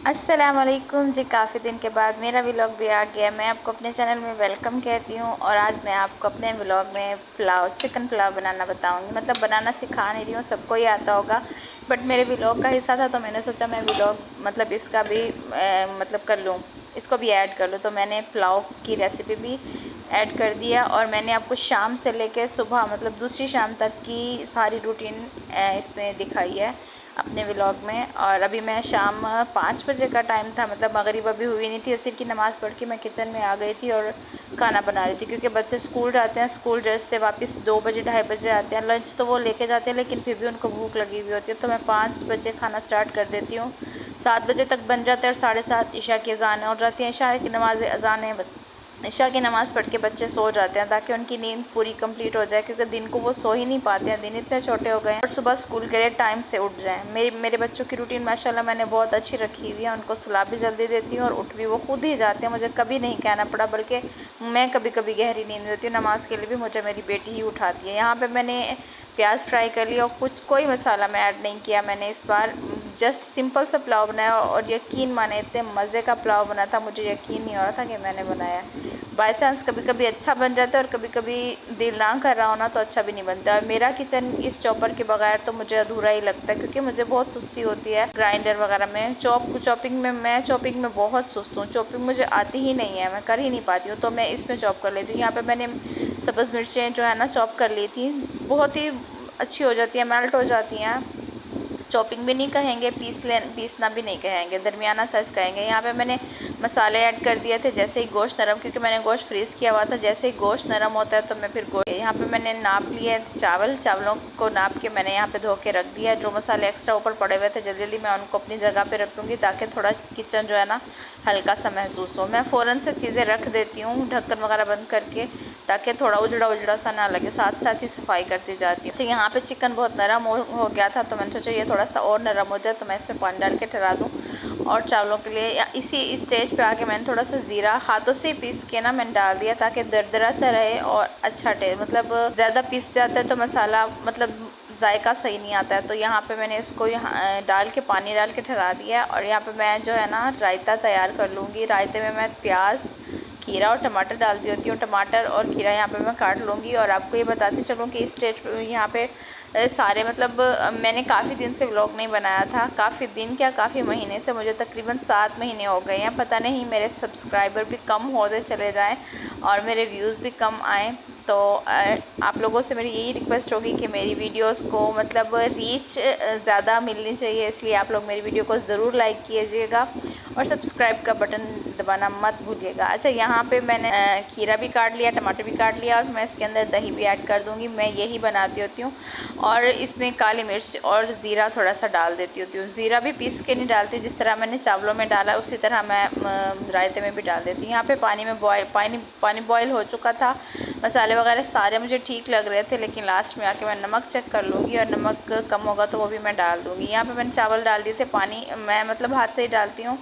अस्सलाम वालेकुम जी। काफ़ी दिन के बाद मेरा व्लॉग भी आ गया। मैं आपको अपने चैनल में वेलकम कहती हूँ और आज मैं आपको अपने व्लॉग में पुलाव चिकन पुलाव बनाना बताऊँगी। मतलब बनाना सिखा नहीं रही हूँ, सबको ही आता होगा, बट मेरे व्लॉग का हिस्सा था तो मैंने सोचा मैं व्लॉग मतलब इसका भी मतलब कर लूँ, इसको भी ऐड कर लूँ। तो मैंने पुलाव की रेसिपी भी ऐड कर दिया और मैंने आपको शाम से लेकर सुबह मतलब दूसरी शाम तक की सारी रूटीन इसमें दिखाई है अपने व्लॉग में। और अभी मैं शाम 5 बजे का टाइम था, मतलब मगरिब अभी हुई नहीं थी, असर की नमाज़ पढ़ के मैं किचन में आ गई थी और खाना बना रही थी, क्योंकि बच्चे स्कूल जाते हैं, स्कूल ड्रेस से वापस 2 बजे 2:30 बजे आते हैं। लंच तो वो लेके जाते हैं लेकिन फिर भी उनको भूख लगी हुई होती है, तो मैं 5 बजे खाना स्टार्ट कर देती हूँ। 7 बजे तक बन जाता है और 7:30 ईशा की अज़ान हो जाती है। ईशा की नमाज़ अज़ान है, ईशा की नमाज़ पढ़ के बच्चे सो जाते हैं ताकि उनकी नींद पूरी कंप्लीट हो जाए, क्योंकि दिन को वो सो ही नहीं पाते हैं, दिन इतने छोटे हो गए हैं और सुबह स्कूल के लिए टाइम से उठ जाएं। मेरे बच्चों की रूटीन माशाल्लाह मैंने बहुत अच्छी रखी हुई है। उनको सुला भी जल्दी देती हूँ और उठ भी वो खुद ही जाते हैं, मुझे कभी नहीं कहना पड़ा, बल्कि मैं कभी कभी गहरी नींद लेती हूँ। नमाज़ के लिए भी मुझे मेरी बेटी ही उठाती है। यहाँ पर मैंने प्याज फ्राई कर लिया और कुछ कोई मसाला मैं ऐड नहीं किया। मैंने इस बार जस्ट सिंपल सा पुलाव बनाया और यकीन माने इतने मज़े का पुलाव बना था, मुझे यकीन नहीं हो रहा था कि मैंने बनाया। बाय चांस कभी कभी अच्छा बन जाता है और कभी कभी दिल ना कर रहा हो ना तो अच्छा भी नहीं बनता। और मेरा किचन इस चॉपर के बगैर तो मुझे अधूरा ही लगता है, क्योंकि मुझे बहुत सुस्ती होती है ग्राइंडर वगैरह में। चॉपिंग में बहुत सुस्त हूँ। चॉपिंग मुझे आती ही नहीं है, मैं कर ही नहीं पाती हूँ, तो मैं इसमें चॉप कर लेती हूँ। यहाँ पर मैंने सब्ज़ मिर्चें जो है ना चॉप कर ली थी, बहुत ही अच्छी हो जाती हैं, मेल्ट हो जाती हैं। चॉपिंग भी नहीं कहेंगे, पीसना भी नहीं कहेंगे, दरमियाना साइज़ कहेंगे। यहाँ पे मैंने मसाले ऐड कर दिए थे जैसे ही गोश्त नरम, क्योंकि मैंने गोश्त फ्रीज़ किया हुआ था, जैसे ही गोश्त नरम होता है तो मैं फिर यहाँ पे मैंने नाप लिए चावलों को नाप के मैंने यहाँ पे धो के रख दिया। जो मसाले एक्स्ट्रा ऊपर पड़े हुए थे जल्दी जल्दी मैं उनको अपनी जगह पे रख दूँगी, ताकि थोड़ा किचन जो है ना हल्का सा महसूस हो। मैं फ़ौरन से चीज़ें रख देती हूँ ढक्कन वगैरह बंद करके, ताकि थोड़ा उजड़ा उजड़ा सा ना लगे, साथ साथ ही सफाई करती जाती हूँ। तो यहाँ पे चिकन बहुत नरम हो गया था, तो मैंने सोचा ये थोड़ा सा और नरम हो जाए तो मैं इसमें पानी डाल के ठहरा दूँ। और चावलों के लिए या इसी स्टेज पे आके मैंने थोड़ा सा ज़ीरा हाथों से पीस के ना मैंने डाल दिया, ताकि दरदरा सा रहे और अच्छा टेस्ट, मतलब ज़्यादा पीस जाता है तो मसाला मतलब जायका सही नहीं आता है। तो यहाँ पे मैंने इसको यहाँ डाल के पानी डाल के ठहरा दिया। और यहाँ पे मैं जो है ना रायता तैयार कर लूँगी। रायते में मैं प्याज, खीरा और टमाटर डालती होती हूँ। टमाटर और खीरा यहाँ पे मैं काट लूँगी। और आपको ये बताती चलूँ कि इस स्टेज पे यहाँ पे सारे मतलब मैंने काफ़ी दिन से व्लॉग नहीं बनाया था, काफ़ी दिन क्या काफ़ी महीने से, मुझे तकरीबन 7 महीने हो गए हैं। पता नहीं मेरे सब्सक्राइबर भी कम होते चले जाएं और मेरे व्यूज़ भी कम आएँ। तो आप लोगों से मेरी यही रिक्वेस्ट होगी कि मेरी वीडियोस को मतलब रीच ज़्यादा मिलनी चाहिए, इसलिए आप लोग मेरी वीडियो को ज़रूर लाइक कीजिएगा और सब्सक्राइब का बटन दबाना मत भूलिएगा। अच्छा, यहाँ पे मैंने खीरा भी काट लिया, टमाटर भी काट लिया और मैं इसके अंदर दही भी ऐड कर दूँगी। मैं यही बनाती होती हूँ। और इसमें काली मिर्च और ज़ीरा थोड़ा सा डाल देती होती हूँ। ज़ीरा भी पीस के नहीं डालती, जिस तरह मैंने चावलों में डाला उसी तरह मैं रायते में भी डाल देती हूँ। यहाँ पे पानी बॉयल हो चुका था, मसाले वगैरह सारे मुझे ठीक लग रहे थे, लेकिन लास्ट में आके मैं नमक चेक कर लूँगी और नमक कम होगा तो वो भी मैं डाल दूँगी। यहाँ पे मैंने चावल डाल दिए थे। पानी मैं मतलब हाथ से ही डालती हूँ,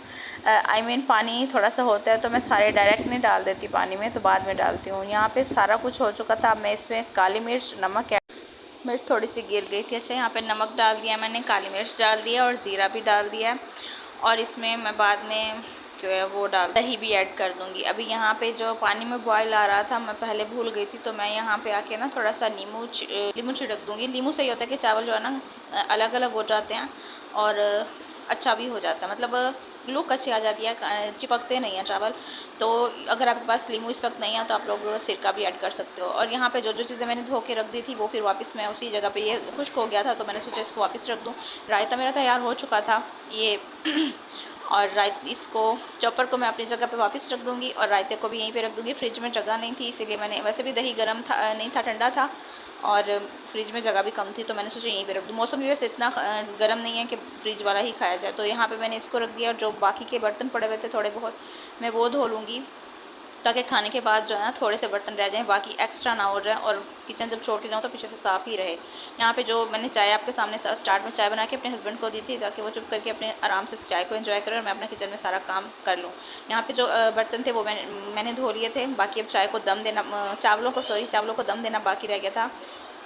पानी थोड़ा सा होता है तो मैं सारे डायरेक्ट नहीं डाल देती पानी में, तो बाद में डालती हूँ। यहाँ पे सारा कुछ हो चुका था। अब मैं इसमें काली मिर्च, नमक, मिर्च थोड़ी सी गिर गई थी, ऐसे यहाँ पे नमक डाल दिया मैंने, काली मिर्च डाल दिया और ज़ीरा भी डाल दिया। और इसमें मैं बाद में जो है वो दही भी ऐड कर दूँगी। अभी यहाँ पे जो पानी में बॉयल आ रहा था मैं पहले भूल गई थी, तो मैं यहाँ पे आके ना थोड़ा सा नींबू छिड़क दूँगी। नींबू से ये होता है कि चावल जो है ना अलग अलग हो जाते हैं और अच्छा भी हो जाता है, मतलब लुक अच्छी आ जाती है, चिपकते नहीं हैं चावल। तो अगर आपके पास नींबू इस वक्त नहीं है तो आप लोग सिरका भी ऐड कर सकते हो। और यहाँ पे जो जो चीज़ें मैंने धो के रख दी थी वो फिर वापस मैं उसी जगह पे, ये खुश्क हो गया था तो मैंने सोचा इसको वापस रख दूँ। रायता मेरा तैयार हो चुका था ये और इसको चॉपर को मैं अपनी जगह पे वापस रख दूँगी और रायते को भी यहीं पे रख दूँगी। फ्रिज में जगह नहीं थी इसीलिए मैंने, वैसे भी दही गर्म था नहीं था, ठंडा था और फ्रिज में जगह भी कम थी, तो मैंने सोचा यहीं पे रख दूँ। मौसम भी वैसे इतना गर्म नहीं है कि फ्रिज वाला ही खाया जाए, तो यहाँ पे मैंने इसको रख दिया। और जो बाकी के बर्तन पड़े हुए थे थोड़े बहुत मैं वो धो लूँगी, ताकि खाने के बाद जो है ना थोड़े से बर्तन रह जाएं, बाकी एक्स्ट्रा ना हो जाए और किचन जब छोड़ के जाऊँ तो पीछे से साफ़ ही रहे। यहाँ पे जो मैंने चाय आपके सामने स्टार्ट में चाय बना के अपने हस्बैंड को दी थी, ताकि वो चुप करके अपने आराम से चाय को एंजॉय करें और मैं अपने किचन में सारा काम कर लूँ। यहाँ पे जो बर्तन थे वो मैंने धो लिए थे, बाकी अब चाय को दम देना, चावलों को दम देना बाकी रह गया था।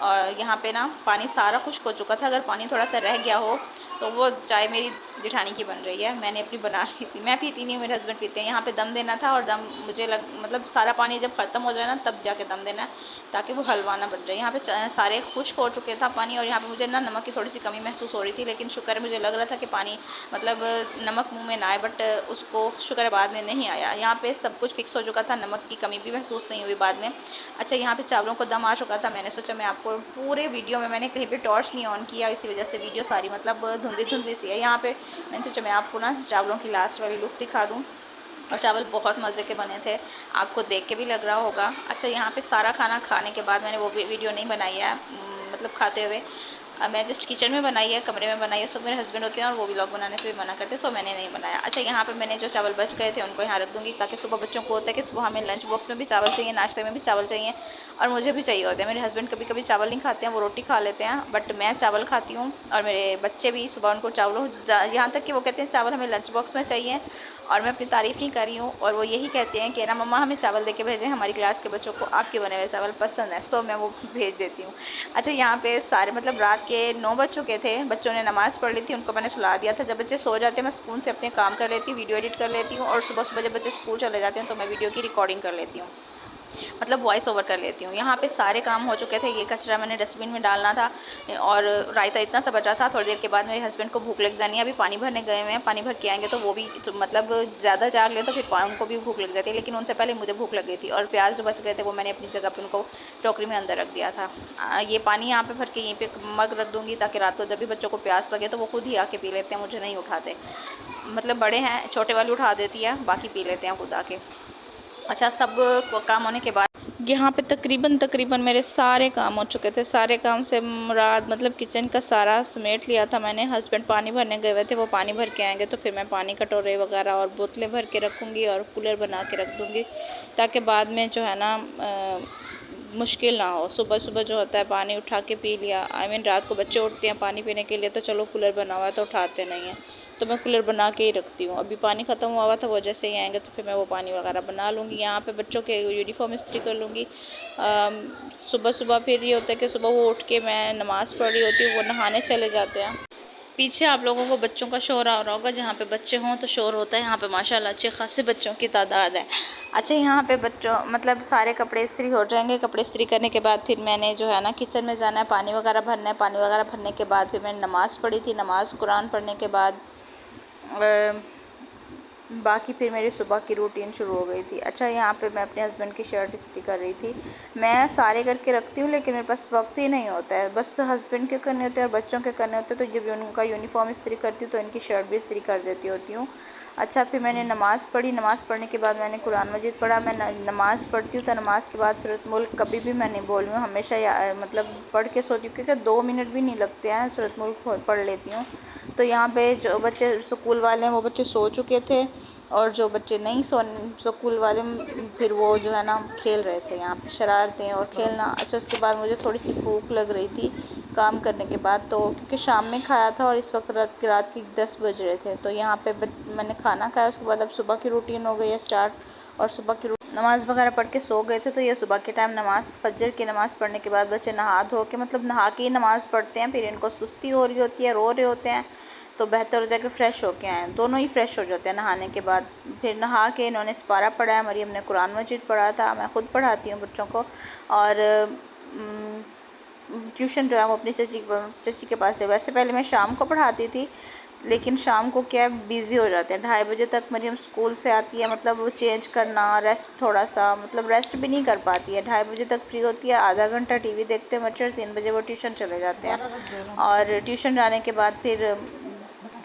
और यहाँ पे ना पानी सारा खुश्क हो चुका था। अगर पानी थोड़ा सा रह गया हो तो वो चाय मेरी जेठानी की बन रही है, मैंने अपनी बना ली थी। मैं पीती नहीं हूँ, मेरे हस्बैंड पीते हैं। यहाँ पे दम देना था और दम मुझे मतलब सारा पानी जब ख़त्म हो जाए ना तब जाके दम देना है, ताकि वो हलवा ना बन जाए। यहाँ पे सारे खुश्क हो चुके था पानी, और यहाँ पे मुझे ना नमक की थोड़ी सी कमी महसूस हो रही थी, लेकिन शुक्र है मुझे लग रहा था कि पानी मतलब नमक मुँह में ना आए, बट उसको शुक्र है बाद में नहीं आया। यहाँ पे सब कुछ फिक्स हो चुका था, नमक की कमी भी महसूस नहीं हुई बाद में। अच्छा, यहाँ पे चावलों को दम आ चुका था। मैंने सोचा मैं आपको पूरे वीडियो में, मैंने कहीं पे टॉर्च नहीं ऑन किया, इसी वजह से वीडियो सारी मतलब धुंधली धुंधली सी है। यहाँ पे मैंने सोचा मैं आपको ना चावलों की लास्ट वाली लुक दिखा दूँ। और चावल बहुत मज़े के बने थे, आपको देख के भी लग रहा होगा। अच्छा, यहाँ पे सारा खाना खाने के बाद मैंने वो वीडियो नहीं बनाई है, मतलब खाते हुए। मैं जस्ट किचन में बनाई है, कमरे में बनाई है। सब मेरे हस्बैंड होते हैं और वो व्लॉग बनाने से भी मना करते हैं, तो मैंने नहीं बनाया। अच्छा, यहाँ पे मैंने जो चावल बच गए थे उनको यहाँ रख दूँगी, ताकि सुबह बच्चों को होता है कि सुबह हमें लंच बॉक्स में भी चावल चाहिए, नाश्ते में भी चावल चाहिए, और मुझे भी चाहिए होते हैं। मेरे हस्बैंड कभी कभी चावल नहीं खाते हैं, वो रोटी खा लेते हैं, बट मैं चावल खाती हूँ। और मेरे बच्चे भी सुबह उनको चावल, यहाँ तक कि वो कहते हैं चावल हमें लंच बॉक्स में चाहिए। और मैं अपनी तारीफ़ नहीं कर रही हूँ, और वो यही कहते हैं कि ना मम्मा हमें चावल दे के भेजें, हमारी क्लास के बच्चों को आपके बने हुए चावल पसंद है। सो मैं वो भेज देती हूँ। अच्छा, यहाँ पे सारे मतलब रात के 9 बज चुके थे, बच्चों ने नमाज़ पढ़ ली थी, उनको मैंने सुला दिया था। जब बच्चे सो जाते हैं मैं सुकून से अपने काम कर लेती हूँ, वीडियो एडिट कर लेती हूँ, और सुबह सुबह जब बच्चे स्कूल चले जाते हैं तो मैं वीडियो की रिकॉर्डिंग कर लेती हूँ, मतलब वॉइस ओवर कर लेती हूँ। यहाँ पे सारे काम हो चुके थे, ये कचरा मैंने डस्टबिन में डालना था, और रायता इतना सा बचा था। थोड़ी देर के बाद मेरे हस्बैंड को भूख लग जानी है, अभी पानी भरने गए हुए हैं, पानी भर के आएंगे तो वो भी तो मतलब ज़्यादा जाग ले तो फिर उनको भी भूख लग जाती है, लेकिन उनसे पहले मुझे भूख लग गई थी। और प्याज जो बच गए थे वो मैंने अपनी जगह पर उनको टोकरी में अंदर रख दिया था। ये पानी यहाँ पे भर के यहीं पे मग रख दूँगी, ताकि रात को जब भी बच्चों को प्यास लगे तो वो खुद ही आके पी लेते हैं, मुझे नहीं उठाते। मतलब बड़े हैं, छोटे वाली उठा देती है, बाकी पी लेते हैं खुद आके। अच्छा, सब काम होने के बाद यहाँ पे तकरीबन मेरे सारे काम हो चुके थे। सारे काम से मुराद मतलब किचन का सारा समेट लिया था मैंने। हस्बैंड पानी भरने गए हुए थे, वो पानी भर के आएंगे तो फिर मैं पानी कटोरे वगैरह और बोतलें भर के रखूँगी और कूलर बना के रख दूँगी, ताकि बाद में जो है ना मुश्किल ना हो। सुबह सुबह जो होता है पानी उठा के पी लिया। रात को बच्चे उठते हैं पानी पीने के लिए, तो चलो कूलर बना हुआ है तो उठाते नहीं हैं, तो मैं कूलर बना के ही रखती हूँ। अभी पानी ख़त्म हुआ था, वो जैसे ही आएंगे तो फिर मैं वो पानी वगैरह बना लूँगी। यहाँ पे बच्चों के यूनिफॉर्म इस्त्री कर लूँगी। सुबह सुबह फिर ये होता है कि सुबह वो उठ के मैं नमाज़ पढ़ रही होती हूँ, वो नहाने चले जाते हैं। पीछे आप लोगों को बच्चों का शोर आ रहा होगा, जहाँ पे बच्चे हों तो शोर होता है। यहाँ पे माशाल्लाह अच्छे खासे बच्चों की तादाद है। अच्छा, यहाँ पे बच्चों मतलब सारे कपड़े इस्त्री हो जाएंगे। कपड़े इस्त्री करने के बाद फिर मैंने जो है ना किचन में जाना है, पानी वगैरह भरना है। पानी वगैरह भरने के बाद फिर मैंने नमाज़ पढ़ी थी। नमाज कुरान पढ़ने के बाद बाकी फिर मेरी सुबह की रूटीन शुरू हो गई थी। अच्छा, यहाँ पे मैं अपने हस्बैंड की शर्ट इस्त्री कर रही थी। मैं सारे करके रखती हूँ, लेकिन मेरे पास वक्त ही नहीं होता है। बस हस्बैंड के करने होते हैं और बच्चों के करने होते हैं, तो जब उनका यूनिफॉर्म इस्त्री करती हूँ तो इनकी शर्ट भी इस्त्री कर देती होती हूँ। अच्छा, फिर मैंने नमाज़ पढ़ी। नमाज़ पढ़ने के बाद मैंने कुरान मजीद पढ़ा। मैं नमाज़ पढ़ती हूँ तो नमाज़ के बाद सूरत मुल्क कभी भी मैं नहीं बोल रही हूँ, हमेशा मतलब पढ़ के सोती हूँ, क्योंकि 2 मिनट भी नहीं लगते हैं, सूरत मुल्क पढ़ लेती हूँ। तो यहाँ पे जो बच्चे स्कूल वाले हैं वो बच्चे सो चुके थे, और जो बच्चे नहीं स्कूल वाले फिर वो जो है ना खेल रहे थे यहाँ पे, शरारतें और खेलना। अच्छा, उसके बाद मुझे थोड़ी सी भूख लग रही थी काम करने के बाद, तो क्योंकि शाम में खाया था और इस वक्त रात की 10 बज रहे थे, तो यहाँ पे मैंने खाना खाया। उसके बाद अब सुबह की रूटीन हो गई है स्टार्ट, और सुबह की नमाज़ वगैरह पढ़ के सो गए थे। तो ये सुबह के टाइम नमाज़ फजर की नमाज़ पढ़ने के बाद बच्चे नहा धो के मतलब नहा के ही नमाज़ पढ़ते हैं। फिर इनको सुस्ती हो रही होती है, रो रहे होते हैं, तो बेहतर होता है कि फ़्रेश होके आएँ। दोनों ही फ़्रेश हो जाते हैं नहाने के बाद। फिर नहा के इन्होंने सिपारा पढ़ा है, मरियम ने कुरान मजीद पढ़ा था। मैं ख़ुद पढ़ाती हूँ बच्चों को, और ट्यूशन जो है वो अपनी चची के पास है। वैसे पहले मैं शाम को पढ़ाती थी, लेकिन शाम को क्या बिज़ी हो जाते हैं। 2:30 बजे तक मरियम स्कूल से आती है, मतलब वो चेंज करना, रेस्ट थोड़ा सा, मतलब रेस्ट भी नहीं कर पाती है। 2:30 बजे तक फ्री होती है, आधा घंटा टीवी देखते हैं बच्चे, 3 बजे वो ट्यूशन चले जाते हैं। और ट्यूशन जाने के बाद फिर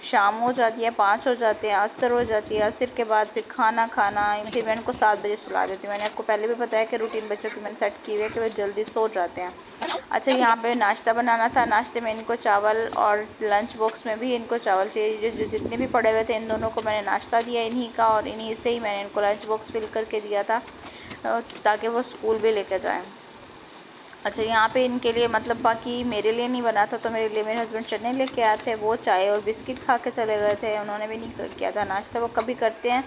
शाम हो जाती है, 5 हो जाते हैं, असर हो जाती है। असर के बाद फिर खाना खाना, फिर मैं इनको 7 बजे सुला देती हूँ। मैंने आपको पहले भी बताया कि रूटीन बच्चों की मैंने सेट की हुई है कि वे जल्दी सो जाते हैं। अच्छा, यहाँ पे नाश्ता बनाना था। नाश्ते में इनको चावल, और लंच बॉक्स में भी इनको चावल चाहिए। जो जितने भी पड़े हुए थे इन दोनों को मैंने नाश्ता दिया इन्हीं का, और इन्हीं से ही मैंने इनको लंच बॉक्स फिल करके दिया था, ताकि वो स्कूल भी लेकर जाएँ। अच्छा, यहाँ पे इनके लिए मतलब बाकी मेरे लिए नहीं बना था, तो मेरे लिए मेरे हस्बैंड चने लेके आए थे, वो चाय और बिस्किट खा के चले गए थे। उन्होंने भी नहीं किया था नाश्ता। वो कभी करते हैं,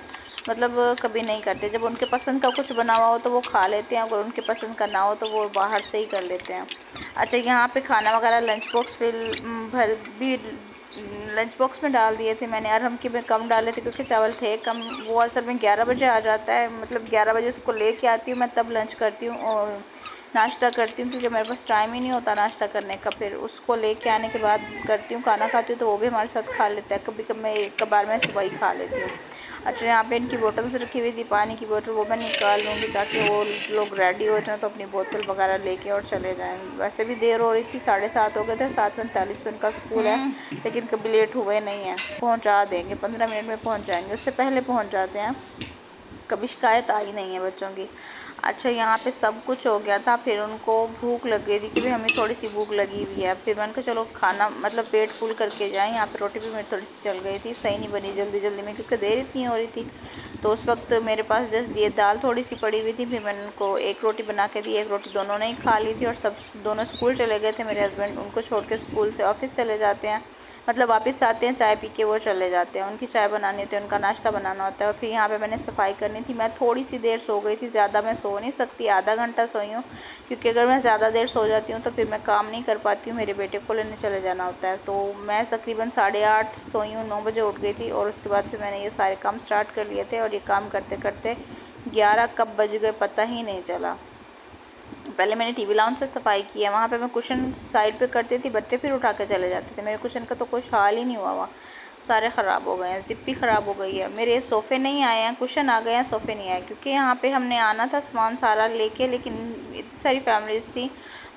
मतलब कभी नहीं करते। जब उनके पसंद का कुछ बना हुआ हो तो वो खा लेते हैं, अगर उनके पसंद का ना हो तो वो बाहर से ही कर लेते हैं। अच्छा, यहाँ पे खाना वगैरह लंच बॉक्स भर भी लंच बॉक्स में डाल दिए थे मैंने। अरहम के में कम डाले थे क्योंकि चावल थे कम। वो असल में 11 बजे आ जाता है, मतलब 11 बजे उसको लेके आती हूँ मैं, तब लंच करती हूँ और नाश्ता करती हूँ, क्योंकि मेरे पास टाइम ही नहीं होता नाश्ता करने का। फिर उसको लेके आने के बाद करती हूँ, खाना खाती हूँ, तो वो भी हमारे साथ खा लेता है। कभी कभी मैं एक बार मैं सुबह ही खा लेती हूँ। अच्छा, यहाँ पे इनकी बोतल्स रखी हुई थी, पानी की बोतल, वो मैं निकाल लूँगी ताकि वो लोग रेडी हो जाएं तो अपनी बोतल वगैरह लेके और चले जाएं। वैसे भी देर हो रही थी, 7:30 हो गए थे, 7:45 पे इनका स्कूल है, लेकिन कभी लेट हुए नहीं हैं। पहुँचा देंगे, 15 मिनट में पहुँच जाएंगे, उससे पहले पहुँच जाते हैं। कभी शिकायत आई नहीं है बच्चों की। अच्छा, यहाँ पे सब कुछ हो गया था, फिर उनको भूख लग गई थी कि भाई हमें थोड़ी सी भूख लगी हुई है। फिर मैंने कहा चलो खाना मतलब पेट फुल करके जाएं। यहाँ पे रोटी भी मेरी थोड़ी सी चल गई थी, सही नहीं बनी जल्दी जल्दी में क्योंकि देर इतनी हो रही थी। तो उस वक्त मेरे पास जस्ट ये दाल थोड़ी सी पड़ी हुई थी, फिर मैंने उनको एक रोटी बना के दी। एक रोटी दोनों ने ही खा ली थी और सब दोनों स्कूल चले गए थे। मेरे हस्बैंड उनको छोड़ के स्कूल से ऑफिस चले जाते हैं, मतलब वापस आते हैं, चाय पी के वो चले जाते हैं। उनकी चाय बनानी होती है, उनका नाश्ता बनाना होता है। और फिर यहाँ पे मैंने सफाई करनी थी। मैं थोड़ी सी देर सो गई थी, ज़्यादा मैं सो नहीं सकती, आधा घंटा सोई हूँ, क्योंकि अगर मैं ज़्यादा देर सो जाती हूँ तो फिर मैं काम नहीं कर पाती हूँ, मेरे बेटे को लेने चले जाना होता है। तो मैं तकरीबन 8:30 सोई हूँ, 9 बजे उठ गई थी और उसके बाद फिर मैंने ये सारे काम स्टार्ट कर लिए थे। और ये काम करते करते 11 कब बज गए पता ही नहीं चला। पहले मैंने टीवी लाउंज से सफाई की है, वहाँ पे मैं कुशन साइड पे करती थी, बच्चे फिर उठा के चले जाते थे। मेरे कुशन का तो कुछ हाल ही नहीं हुआ हुआ, सारे ख़राब हो गए हैं, जिप भी ख़राब हो गई है। मेरे सोफ़े नहीं आए हैं, कुशन आ गए हैं, सोफ़े नहीं आए, क्योंकि यहाँ पे हमने आना था सामान सारा लेके, लेकिन इतनी सारी फैमिलीज़ थी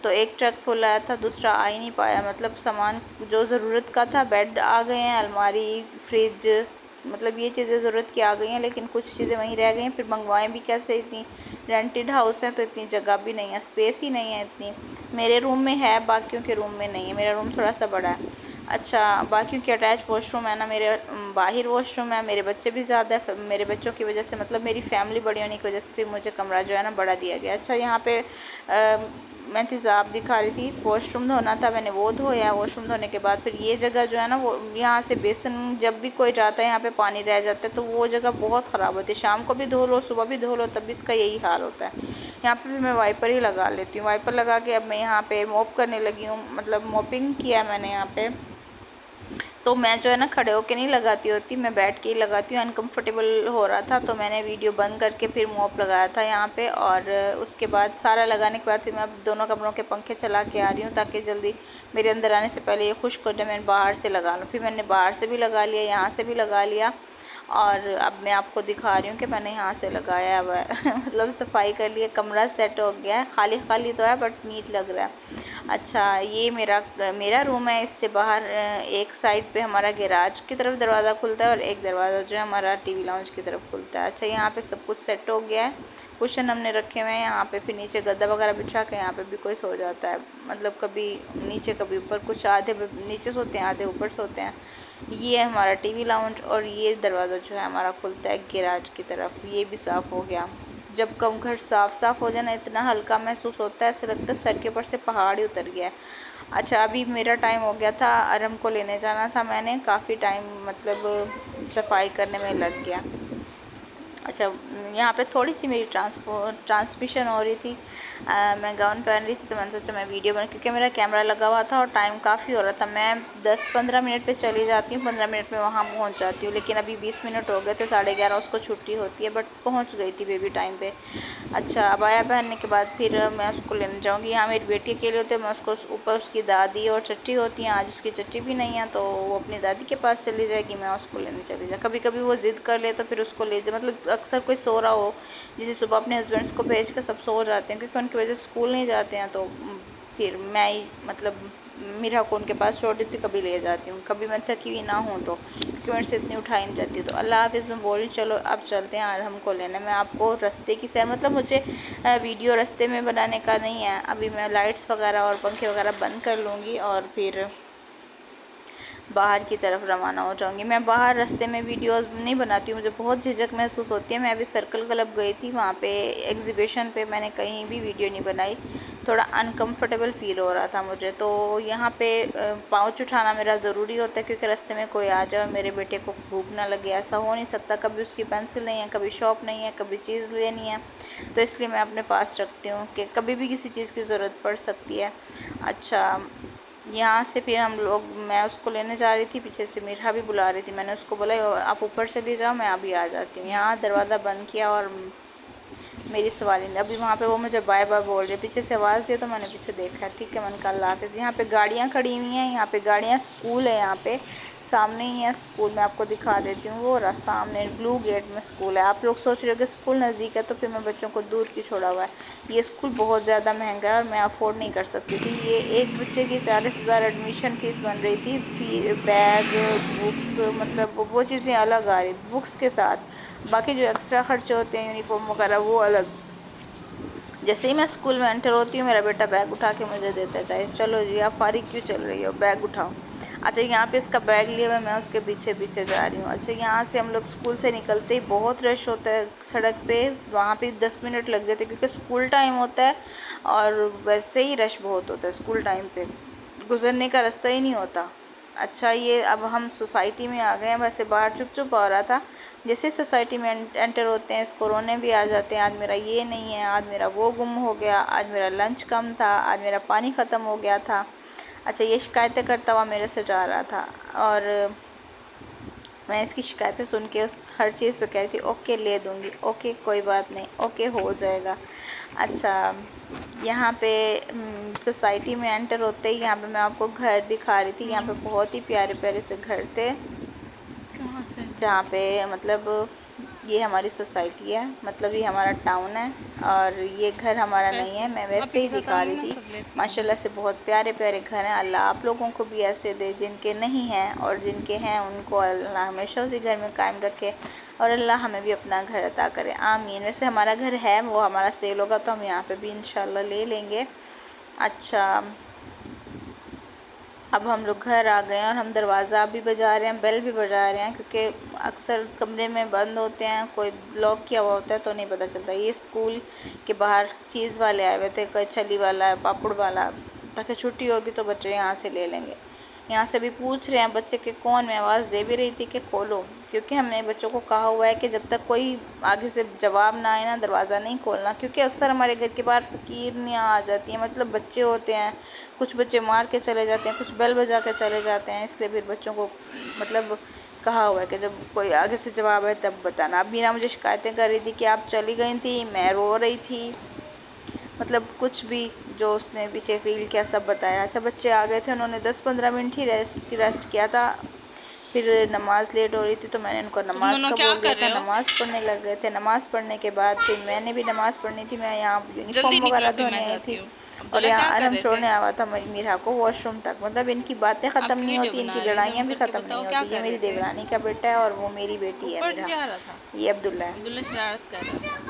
तो एक ट्रक फुल आया था, दूसरा आ ही नहीं पाया। मतलब सामान जो ज़रूरत का था, बेड आ गए हैं, अलमारी, फ्रिज, मतलब ये चीज़ें ज़रूरत की आ गई हैं, लेकिन कुछ चीज़ें वहीं रह गई हैं। फिर मंगवाएं भी कैसे, इतनी रेंटेड हाउस है तो इतनी जगह भी नहीं है, स्पेस ही नहीं है इतनी। मेरे रूम में है, बाकियों के रूम में नहीं है, मेरा रूम थोड़ा सा बड़ा है। अच्छा, बाकियों के अटैच वॉशरूम है ना, मेरे बाहर वॉशरूम है। मेरे बच्चे भी ज़्यादा है, मेरे बच्चों की वजह से, मतलब मेरी फैमिली बड़ी होने की वजह से फिर मुझे कमरा जो है ना बड़ा दिया गया। अच्छा, यहाँ पे मैं तेज़ाब दिखा रही थी, वॉशरूम धोना था, मैंने वो धोया। वॉशरूम धोने के बाद फिर ये जगह जो है ना, वो यहाँ से बेसन जब भी कोई जाता है यहाँ पे पानी रह जाता है, तो वो जगह बहुत ख़राब होती है। शाम को भी धो लो, सुबह भी धो लो, तब भी इसका यही हाल होता है। यहाँ पे भी मैं वाइपर ही लगा लेती हूँ। वाइपर लगा के अब मैं यहाँ पे मॉप करने लगी हूँ, मतलब मॉपिंग किया मैंने यहाँ पे। तो मैं जो है ना खड़े होके नहीं लगाती होती, मैं बैठ के ही लगाती हूँ। अनकम्फर्टेबल हो रहा था तो मैंने वीडियो बंद करके फिर मॉप लगाया था यहाँ पे। और उसके बाद सारा लगाने के बाद फिर मैं अब दोनों कमरों के पंखे चला के आ रही हूँ, ताकि जल्दी मेरे अंदर आने से पहले ये खुश्क हो जाए, मैं बाहर से लगा लूँ। फिर मैंने बाहर से भी लगा लिया, यहाँ से भी लगा लिया, और अब मैं आपको दिखा रही हूँ कि मैंने यहाँ से लगाया हुआ है मतलब सफाई कर लिया, कमरा सेट हो गया है। खाली खाली तो है बट नीट लग रहा है। अच्छा, ये मेरा रूम है। इससे बाहर एक साइड पे हमारा गैराज की तरफ दरवाज़ा खुलता है और एक दरवाज़ा जो है हमारा टीवी लाउंज की तरफ खुलता है। अच्छा, यहाँ पे सब कुछ सेट हो गया है, कुशन हमने रखे हुए हैं यहाँ पे। फिर नीचे गद्दा वगैरह बिछा के यहाँ पे भी कोई सो जाता है, मतलब कभी नीचे कभी ऊपर, कुछ आधे नीचे सोते हैं, आधे ऊपर सोते हैं। ये है हमारा टीवी लाउंज, और ये दरवाज़ा जो है हमारा खुलता है गैराज की तरफ। ये भी साफ़ हो गया। जब कम घर साफ़ हो जाए ना, इतना हल्का महसूस होता है, ऐसा लगता है सर के ऊपर से पहाड़ ही उतर गया है। अच्छा, अभी मेरा टाइम हो गया था, अरम को लेने जाना था, मैंने काफ़ी टाइम मतलब सफाई करने में लग गया। अच्छा, यहाँ पे थोड़ी सी मेरी ट्रांसमिशन हो रही थी। मैं गाउन पहन रही थी तो मैंने सोचा मैं वीडियो बना, क्योंकि मेरा कैमरा लगा हुआ था और टाइम काफ़ी हो रहा था। मैं 10-15 मिनट पे चली जाती हूँ, 15 मिनट में वहाँ पहुँच जाती हूँ, लेकिन अभी 20 मिनट हो गए थे, 11:30 उसको छुट्टी होती है, बट पहुँच गई थी बेबी टाइम पे। अच्छा, अबाया पहनने के बाद फिर मैं उसको लेने जाऊँगी। यहाँ मेरी बेटी अकेले होते हैं, मैं उसको ऊपर उसकी दादी और चच्ची होती हैं, आज उसकी चच्ची भी नहीं है तो वो अपनी दादी के पास चली जाएगी, मैं उसको लेने चली जाए। कभी कभी वो ज़िद कर ले तो फिर उसको ले जाए, मतलब अक्सर कोई सो रहा हो, जैसे सुबह अपने हस्बैंड्स को भेज के सब सो जाते हैं, क्योंकि उनकी वजह से स्कूल नहीं जाते हैं, तो फिर मैं ही मतलब मीरा को उनके पास छोड़ देती, कभी ले जाती हूँ, कभी मैं थकी हुई ना हूँ तो, क्योंकि मेरे से इतनी उठाई नहीं जाती। तो अल्लाह हाफिज़ में बोल रही, चलो अब चलते हैं और हमको लेना। मैं आपको रास्ते की सैर, मतलब मुझे वीडियो रास्ते में बनाने का नहीं है। अभी मैं लाइट्स वगैरह और पंखे वगैरह बंद कर लूँगी और फिर बाहर की तरफ रवाना हो जाऊंगी। मैं बाहर रास्ते में वीडियोस नहीं बनाती हूँ, मुझे बहुत झिझक महसूस होती है। मैं अभी सर्कल क्लब गई थी, वहाँ पे एग्जीबिशन पे मैंने कहीं भी वीडियो नहीं बनाई, थोड़ा अनकंफर्टेबल फ़ील हो रहा था मुझे। तो यहाँ पे पाउच उठाना मेरा ज़रूरी होता है, क्योंकि रास्ते में कोई आ जाए, मेरे बेटे को भूख ना लगे, ऐसा हो नहीं सकता। कभी उसकी पेंसिल नहीं है, कभी शॉप नहीं है, कभी चीज़ लेनी है, तो इसलिए मैं अपने पास रखती हूँ कि कभी भी किसी चीज़ की ज़रूरत पड़ सकती है। अच्छा, यहाँ से फिर हम लोग, मैं उसको लेने जा रही थी, पीछे से मिरहा भी बुला रही थी। मैंने उसको बोला आप ऊपर चली जाओ, मैं अभी आ जाती हूँ। यहाँ दरवाज़ा बंद किया और मेरी सवारी ने अभी वहाँ पे वो मुझे बाय बाय बोल रही है, पीछे से आवाज़ दी तो मैंने पीछे देखा, ठीक है, मैंने कल आते थे। यहाँ पे गाड़ियाँ खड़ी हुई हैं, यहाँ पे गाड़ियाँ, स्कूल है यहाँ पे सामने ही है स्कूल। मैं आपको दिखा देती हूँ, वो रहा सामने ब्लू गेट में स्कूल है। आप लोग सोच रहे हो कि स्कूल नज़दीक है तो फिर मैं बच्चों को दूर क्यों छोड़ा हुआ है। ये स्कूल बहुत ज़्यादा महंगा है और मैं अफोर्ड नहीं कर सकती थी। ये एक बच्चे की 40,000 एडमिशन फ़ीस बन रही थी, बैग, बुक्स, मतलब वो चीज़ें अलग आ रही बुक्स के साथ। बाकी जो एक्स्ट्रा खर्चे होते हैं यूनिफॉर्म वगैरह वो अलग। जैसे ही मैं स्कूल में एंटर होती हूँ मेरा बेटा बैग उठा के मुझे दे देता है, चलो जी आप फारिग क्यों चल रही हो, बैग उठाओ। अच्छा, यहाँ पे इसका बैग लिए हुए मैं उसके पीछे पीछे जा रही हूँ। अच्छा, यहाँ से हम लोग स्कूल से निकलते ही बहुत रश होता है सड़क पे, वहाँ पे 10 मिनट लग जाते हैं क्योंकि स्कूल टाइम होता है और वैसे ही रश बहुत होता है स्कूल टाइम पे, गुजरने का रास्ता ही नहीं होता। अच्छा, ये अब हम सोसाइटी में आ गए हैं। वैसे बाहर चुप चुप हो रहा था, जैसे सोसाइटी में एंटर होते हैं इसको रोने भी आ जाते हैं। आज मेरा ये नहीं है, आज मेरा वो गुम हो गया, आज मेरा लंच कम था, आज मेरा पानी ख़त्म हो गया था। अच्छा, ये शिकायतें करता हुआ मेरे से जा रहा था और मैं इसकी शिकायतें सुन के उस हर चीज़ पे कह रही थी ओके ले दूँगी, ओके कोई बात नहीं, ओके हो जाएगा। अच्छा, यहाँ पे सोसाइटी में एंटर होते ही यहाँ पे मैं आपको घर दिखा रही थी। यहाँ पे बहुत ही प्यारे प्यारे से घर थे जहाँ पे मतलब ये हमारी सोसाइटी है, मतलब ये हमारा टाउन है और ये घर हमारा नहीं है, मैं वैसे ही दिखा रही थी। माशाल्लाह से बहुत प्यारे प्यारे घर हैं। अल्लाह आप लोगों को भी ऐसे दे, जिनके नहीं हैं और जिनके हैं उनको अल्लाह हमेशा उसी घर में कायम रखे और अल्लाह हमें भी अपना घर अता करे, आमीन। वैसे हमारा घर है, वो हमारा सेल होगा तो हम यहाँ पे भी इंशाल्लाह ले लेंगे। अच्छा, अब हम लोग घर आ गए हैं और हम दरवाज़ा भी बजा रहे हैं, बेल भी बजा रहे हैं क्योंकि अक्सर कमरे में बंद होते हैं, कोई लॉक किया हुआ होता है तो नहीं पता चलता। ये स्कूल के बाहर चीज़ वाले आए हुए थे, कोई छली वाला, पापड़ वाला, ताकि छुट्टी होगी तो बच्चे यहाँ से ले लेंगे। यहाँ से भी पूछ रहे हैं बच्चे के कौन, मैं आवाज़ दे भी रही थी कि खोलो, क्योंकि हमने बच्चों को कहा हुआ है कि जब तक कोई आगे से जवाब ना आए ना दरवाज़ा नहीं खोलना, क्योंकि अक्सर हमारे घर के बाहर फ़कीरनियाँ आ जाती हैं, मतलब बच्चे होते हैं, कुछ बच्चे मार के चले जाते हैं, कुछ बेल बजा के चले जाते हैं, इसलिए फिर बच्चों को मतलब कहा हुआ है कि जब कोई आगे से जवाब आए तब बताना। अब मीरा मुझे शिकायतें कर रही थी कि आप चली गई थी, मैं रो रही थी, मतलब कुछ भी जो उसने पीछे फील किया सब बताया। अच्छा, बच्चे आ गए थे, उन्होंने 10-15 मिनट ही रेस्ट किया था, फिर नमाज़ लेट हो रही थी तो मैंने उनको नमाज़ का बोल दिया था, नमाज़ पढ़ने लग गए थे। नमाज़ पढ़ने के बाद फिर मैंने भी नमाज़ पढ़नी थी, मैं यहाँ यूनिफॉर्म वगैरह धोने आई थी और यहाँ आराम छोड़ने आवा था मीरा को वॉशरूम तक। मतलब इनकी बातें ख़त्म नहीं होती, इनकी लड़ाइयाँ भी ख़त्म नहीं होती। ये मेरी देवरानी का बेटा है और वो मेरी बेटी है मीरा, ये अब्दुल्ला है।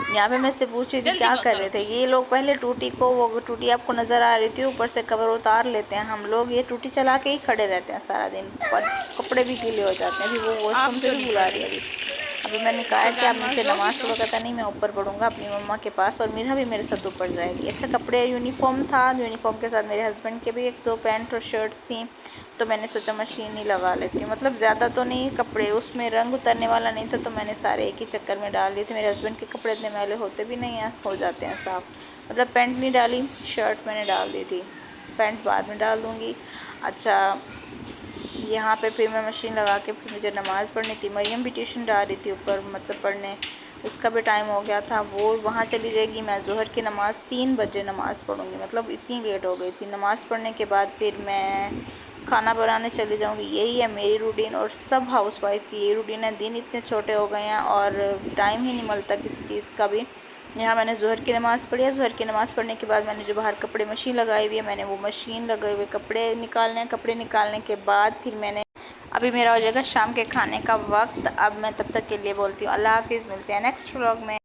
यहाँ पे मैं इससे पूछ रही थी क्या कर रहे थे ये लोग। पहले टूटी को, वो टूटी आपको नज़र आ रही थी, ऊपर से कवर उतार लेते हैं हम लोग, ये टूटी चला के ही खड़े रहते हैं सारा दिन, कपड़े भी गीले हो जाते हैं। अभी वो वॉशरूम से भी बुला रही है अभी मैंने कहा है कि आप नीचे नमाज़ पढ़ो, कहता नहीं मैं ऊपर पढ़ूंगा अपनी मम्मा के पास और मीरा भी मेरे साथ ऊपर जाएगी। अच्छा, कपड़े यूनिफॉर्म था, यूनिफॉर्म के साथ मेरे हस्बैंड के भी 1-2 पैंट और शर्ट्स थी, तो मैंने सोचा मशीन ही लगा लेती हूँ। मतलब ज़्यादा तो नहीं कपड़े, उसमें रंग उतरने वाला नहीं था तो मैंने सारे एक ही चक्कर में डाल दिए थे। मेरे हस्बैंड के कपड़े इतने मैले होते भी नहीं हैं, हो जाते हैं साफ़। मतलब पैंट नहीं डाली, शर्ट मैंने डाल दी थी, पैंट बाद में डाल दूँगी। अच्छा, यहाँ पे फिर मैं मशीन लगा के फिर मुझे नमाज़ पढ़नी थी। मरियम भी ट्यूशन डाल रही थी ऊपर, मतलब पढ़ने, उसका भी टाइम हो गया था, वो वहाँ चली जाएगी। मैं ज़ोहर की नमाज़ 3 बजे नमाज़ पढ़ूँगी, मतलब इतनी लेट हो गई थी। नमाज़ पढ़ने के बाद फिर मैं खाना बनाने चली जाऊँगी। यही है मेरी रूटीन और सब हाउसवाइफ की यही रूटीन है। दिन इतने छोटे हो गए हैं और टाइम ही नहीं मिलता किसी चीज़ का भी। यहाँ मैंने ज़ोहर की नमाज़ पढ़ी है, ज़ोहर की नमाज़ पढ़ने के बाद मैंने जो बाहर कपड़े मशीन लगाई हुई है, मैंने वो मशीन लगाए हुए कपड़े निकालने हैं। कपड़े निकालने के बाद फिर मैंने, अभी मेरा हो जाएगा शाम के खाने का वक्त। अब मैं तब तक के लिए बोलती हूँ अल्लाह हाफिज़, मिलते हैं नेक्स्ट व्लॉग में।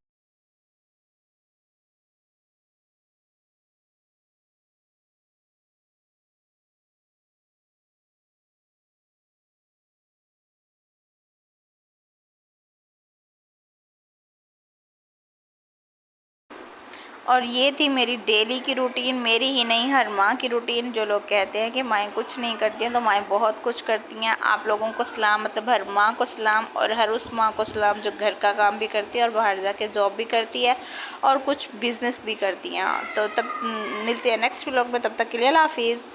और ये थी मेरी डेली की रूटीन, मेरी ही नहीं हर माँ की रूटीन। जो लोग कहते हैं कि माएँ कुछ नहीं करती हैं, तो माएँ बहुत कुछ करती हैं। आप लोगों को सलाम, मतलब हर माँ को सलाम और हर उस माँ को सलाम जो घर का काम भी करती है और बाहर जाके जॉब भी करती है और कुछ बिज़नेस भी करती हैं। तो तब मिलते हैं नेक्स्ट व्लॉग में, तब तक के लिए अल्लाह हाफिज़।